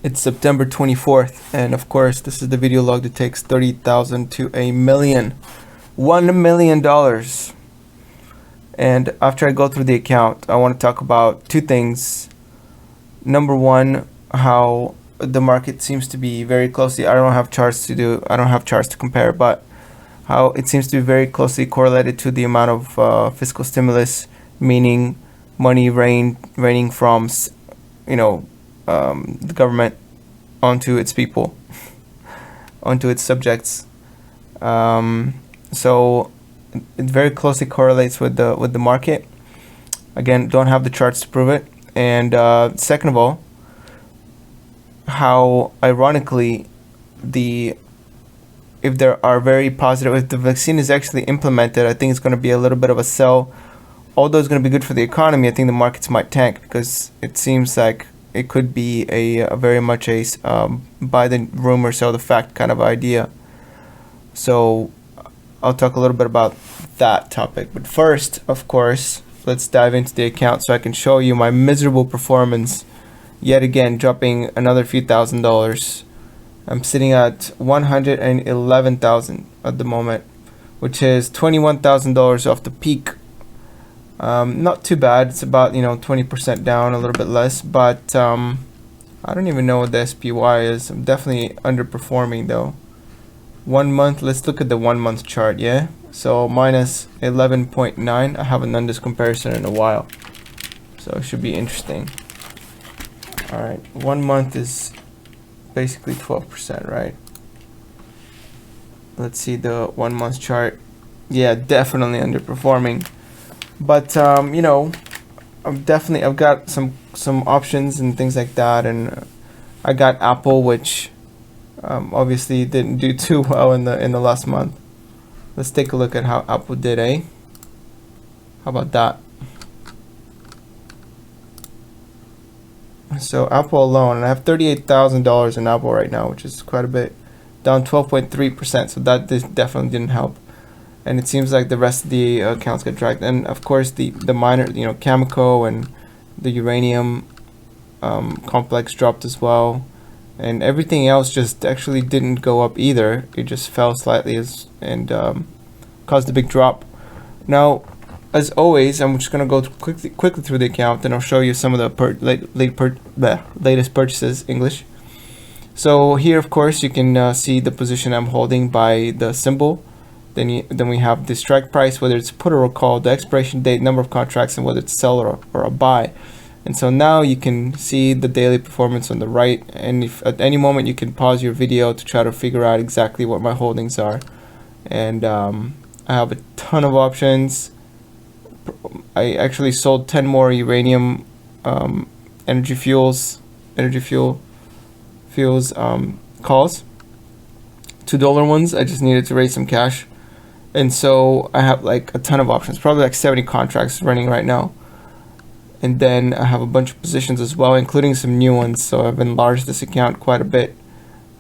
It's September 24th, and of course, this is the video log that takes 30,000 to a million. $1 million. And after I go through the account, I want to talk about two things. Number one, how the market seems to be very closely, I don't have charts to compare, but how it seems to be very closely correlated to the amount of fiscal stimulus, meaning money raining from, the government onto its people, onto its subjects. So it very closely correlates with the market. Again, don't have the charts to prove it. And second of all, how ironically if there are very positive, if the vaccine is actually implemented, I think it's going to be a little bit of a sell. Although it's going to be good for the economy, I think the markets might tank because it seems like it could be a very much a buy the rumor, sell the fact kind of idea. So I'll talk a little bit about that topic. But first, of course, let's dive into the account so I can show you my miserable performance. Yet again, dropping another few $1,000s. I'm sitting at 111,000 at the moment, which is $21,000 off the peak. Not too bad. It's about 20% down, a little bit less, but I don't even know what the SPY is. I'm definitely underperforming though. 1 month, let's look at the 1 month chart. Yeah, so minus 11.9. I haven't done this comparison in a while, so it should be interesting. All right, 1 month is basically 12%, right? Let's see the 1 month chart. Yeah, definitely underperforming. But I've got some options and things like that, and I got Apple, which obviously didn't do too well in the last month. Let's take a look at how Apple did, eh? How about that? So Apple alone, and I have $38,000 in Apple right now, which is quite a bit, down 12.3%. So that definitely didn't help. And it seems like the rest of the accounts got dragged. And of course, the minor, Cameco and the uranium complex dropped as well. And everything else just actually didn't go up either. It just fell slightly and caused a big drop. Now, as always, I'm just going to go quickly through the account, and I'll show you some of the latest purchases, English. So here, of course, you can see the position I'm holding by the symbol. Then we have the strike price, whether it's put or a call, the expiration date, number of contracts, and whether it's sell or a buy. And so now you can see the daily performance on the right. And if at any moment you can pause your video to try to figure out exactly what my holdings are. And I have a ton of options. I actually sold 10 more uranium energy fuels calls. $2 ones. I just needed to raise some cash. And so I have like a ton of options, probably like 70 contracts running right now. And then I have a bunch of positions as well, including some new ones. So I've enlarged this account quite a bit.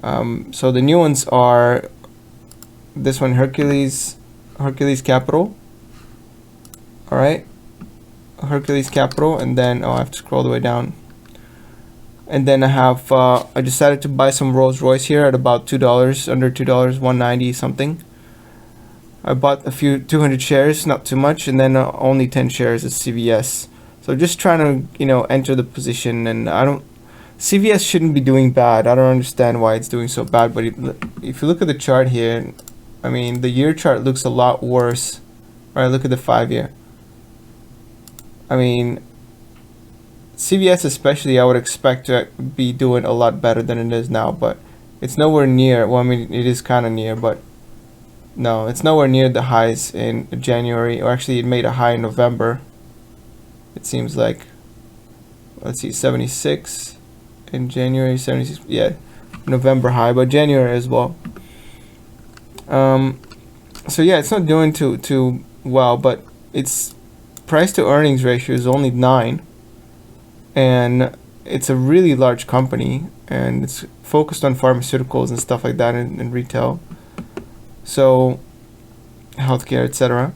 So the new ones are this one, Hercules Capital. All right, Hercules Capital, and then I have to scroll the way down. And then I have I decided to buy some Rolls Royce here at about $2, under $2, 190 something. I bought a few 200 shares, not too much, and then only 10 shares at CVS. So just trying to enter the position, and CVS shouldn't be doing bad. I don't understand why it's doing so bad, but if you look at the chart here, I mean the year chart looks a lot worse. All right, look at the 5-year. I mean, CVS especially, I would expect to be doing a lot better than it is now, but it's nowhere near. Well, I mean, it is kind of near, but no, it's nowhere near the highs in January, or actually it made a high in November. It seems like, let's see, 76 in January, 76, yeah, November high, but January as well. So yeah, it's not doing too well, but its price to earnings ratio is only 9, and it's a really large company, and it's focused on pharmaceuticals and stuff like that, and retail, so healthcare, etc.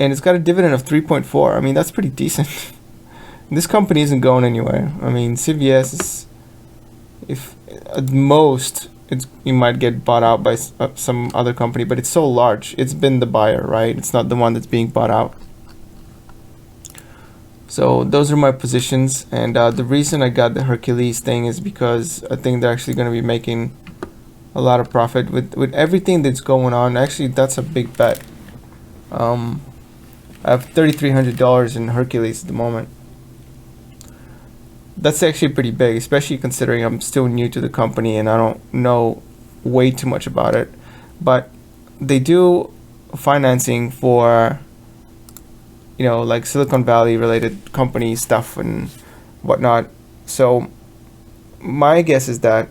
And it's got a dividend of 3.4. I mean, that's pretty decent. This company isn't going anywhere. I mean, CVS is If at most you might get bought out by some other company, but it's so large. It's been the buyer, right? It's not the one that's being bought out. So those are my positions, and the reason I got the Hercules thing is because I think they're actually going to be making a lot of profit with everything that's going on. Actually, that's a big bet. I have $3,300 in Hercules at the moment. That's actually pretty big, especially considering I'm still new to the company and I don't know way too much about it. But they do financing for, like Silicon Valley related company stuff and whatnot. So my guess is that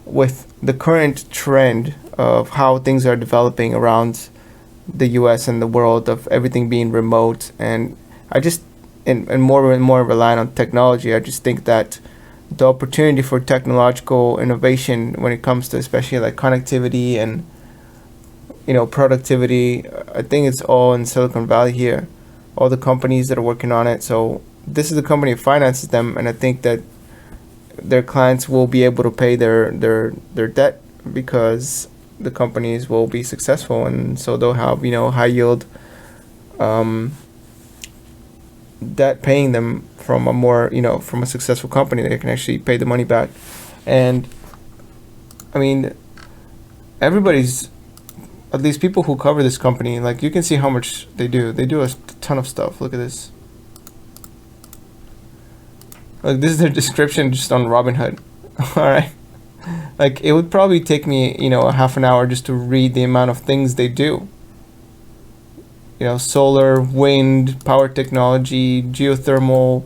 with the current trend of how things are developing around the US and the world, of everything being remote, and more and more reliant on technology, I just think that the opportunity for technological innovation when it comes to especially like connectivity and productivity, I think it's all in Silicon Valley here, all the companies that are working on it. So this is the company that finances them, and I think that their clients will be able to pay their debt because the companies will be successful, and so they'll have high yield debt paying them from a more from a successful company. They can actually pay the money back. And I mean, everybody's, at least people who cover this company, like you can see how much they do a ton of stuff. Look at this. Like this is their description just on Robinhood. All right, like it would probably take me a half an hour just to read the amount of things they do. Solar, wind, power technology, geothermal,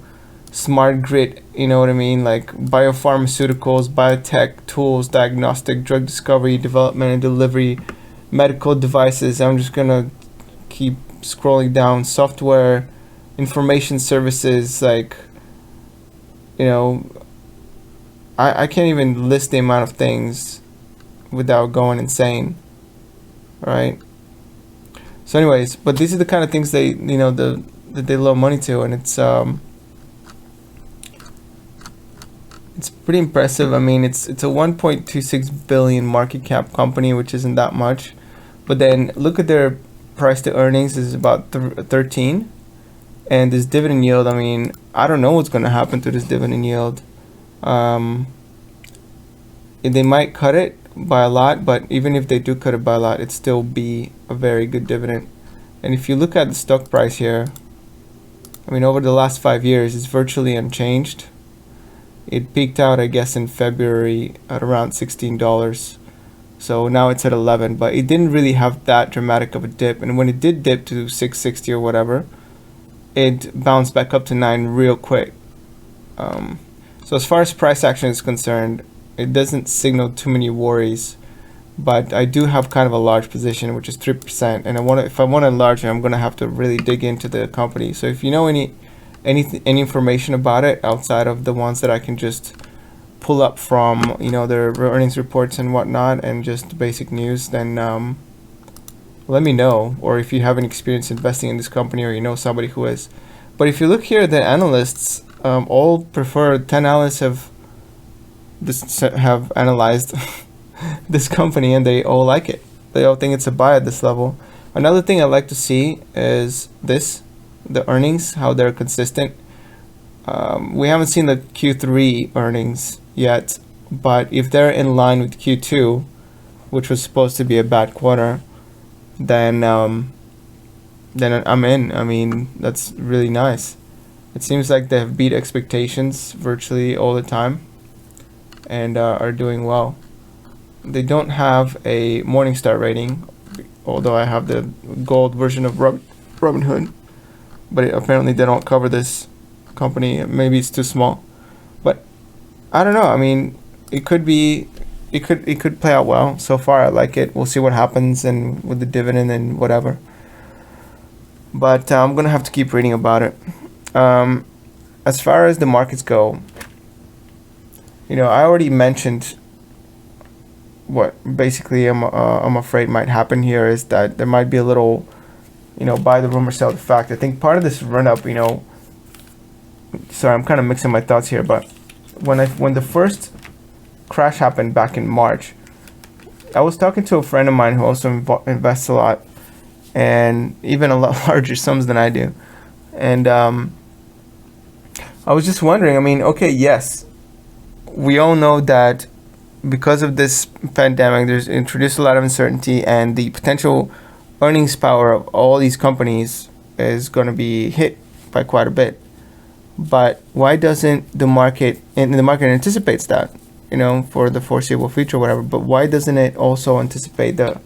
smart grid, you know what I mean? Like biopharmaceuticals, biotech, tools, diagnostic, drug discovery, development and delivery, medical devices. I'm just gonna keep scrolling down. Software, information services, like, I can't even list the amount of things without going insane, right? So anyways, but these are the kind of things that they love money to, and it's pretty impressive. I mean, it's a 1.26 billion market cap company, which isn't that much, but then look at their price to earnings is about 13, and this dividend yield. I mean, I don't know what's going to happen to this dividend yield. They might cut it by a lot, but even if they do cut it by a lot, it'd still be a very good dividend. And if you look at the stock price here, I mean, over the last 5 years, it's virtually unchanged. It peaked out, I guess, in February at around $16. So now it's at 11, but it didn't really have that dramatic of a dip. And when it did dip to 660 or whatever, it bounced back up to 9 real quick. So as far as price action is concerned, it doesn't signal too many worries, but I do have kind of a large position, which is 3%, and if I want to enlarge it, I'm going to have to really dig into the company. So if you know any information about it outside of the ones that I can just pull up from their earnings reports and whatnot and just basic news, then let me know. Or if you have any experience investing in this company, or somebody who is. But if you look here, the analysts all prefer, 10 analysts have analyzed this company, and they all like it. They all think it's a buy at this level. Another thing I like to see is the earnings, how they're consistent. We haven't seen the Q3 earnings yet, but if they're in line with Q2, which was supposed to be a bad quarter, then I'm in. I mean, that's really nice. It seems like they have beat expectations virtually all the time, and are doing well. They don't have a Morningstar rating, although I have the gold version of Robinhood, but apparently they don't cover this company. Maybe it's too small, but I don't know. I mean, it could play out well. So far, I like it. We'll see what happens and with the dividend and whatever. But I'm gonna have to keep reading about it. As far as the markets go, I already mentioned what basically I'm afraid might happen here is that there might be a little, buy the rumor, sell the fact. I think part of this run up, sorry, I'm kind of mixing my thoughts here, but when the first crash happened back in March, I was talking to a friend of mine who also invests a lot, and even a lot larger sums than I do. And I was just wondering, I mean, okay, yes, we all know that because of this pandemic, there's introduced a lot of uncertainty, and the potential earnings power of all these companies is going to be hit by quite a bit. But why doesn't the market, and the market anticipates that, for the foreseeable future, or whatever, but why doesn't it also anticipate the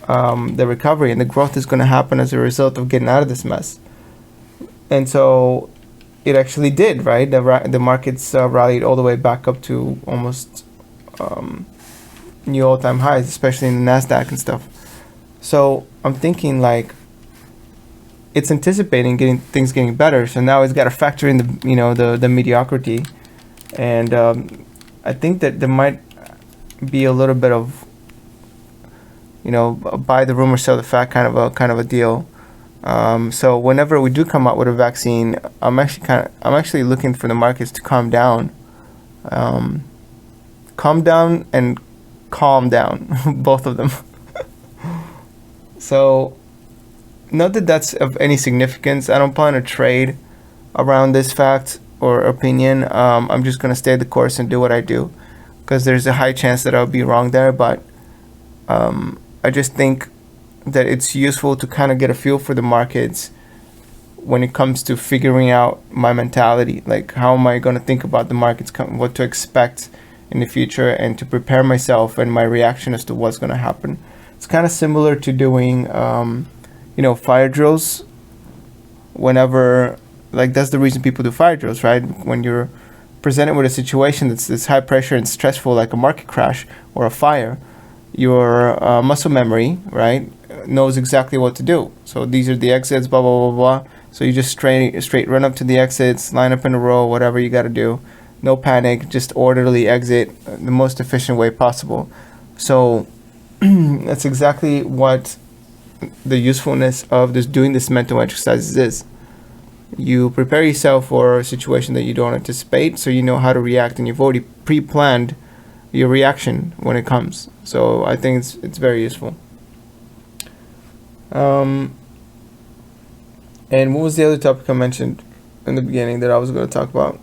recovery and the growth is going to happen as a result of getting out of this mess? And so it actually did, right? The markets rallied all the way back up to almost new all-time highs, especially in the NASDAQ and stuff. So I'm thinking, like, it's anticipating things getting better. So now it's got to factor in the mediocrity, and I think that there might be a little bit of buy the rumor, sell the fact kind of a deal. So whenever we do come out with a vaccine, I'm actually looking for the markets to calm down, and calm down, both of them. So, not that that's of any significance. I don't plan to trade around this fact or opinion. I'm just gonna stay the course and do what I do, because there's a high chance that I'll be wrong there. But I just think that it's useful to kind of get a feel for the markets when it comes to figuring out my mentality, like how am I going to think about the markets, what to expect in the future, and to prepare myself and my reaction as to what's going to happen. It's kind of similar to doing fire drills. Whenever, like, that's the reason people do fire drills, right? When you're presented with a situation that's high pressure and stressful, like a market crash or a fire, your muscle memory, right, knows exactly what to do. So these are the exits, blah, blah, blah, blah. So you just straight run up to the exits, line up in a row, whatever you got to do. No panic, just orderly exit the most efficient way possible. So that's exactly what the usefulness of doing this mental exercises is. You prepare yourself for a situation that you don't anticipate, so you know how to react, and you've already pre-planned your reaction when it comes. So I think it's very useful. And what was the other topic I mentioned in the beginning that I was going to talk about?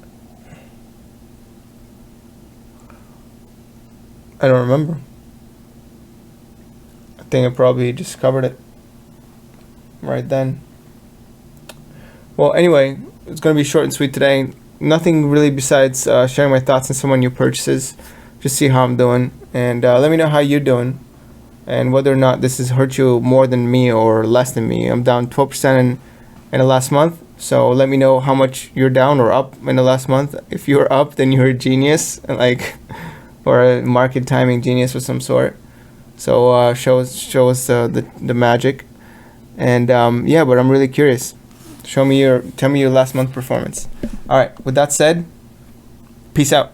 I don't remember. I think I probably just covered it right then. Well, anyway, it's going to be short and sweet today. Nothing really besides sharing my thoughts on some of new purchases. Just see how I'm doing, and let me know how you're doing, and whether or not this has hurt you more than me or less than me. I'm down 12% in the last month, so let me know how much you're down or up in the last month. If you're up, then you're a genius, like, or a market timing genius of some sort. So show us the magic, and yeah. But I'm really curious. Tell me your last month performance. All right. With that said, peace out.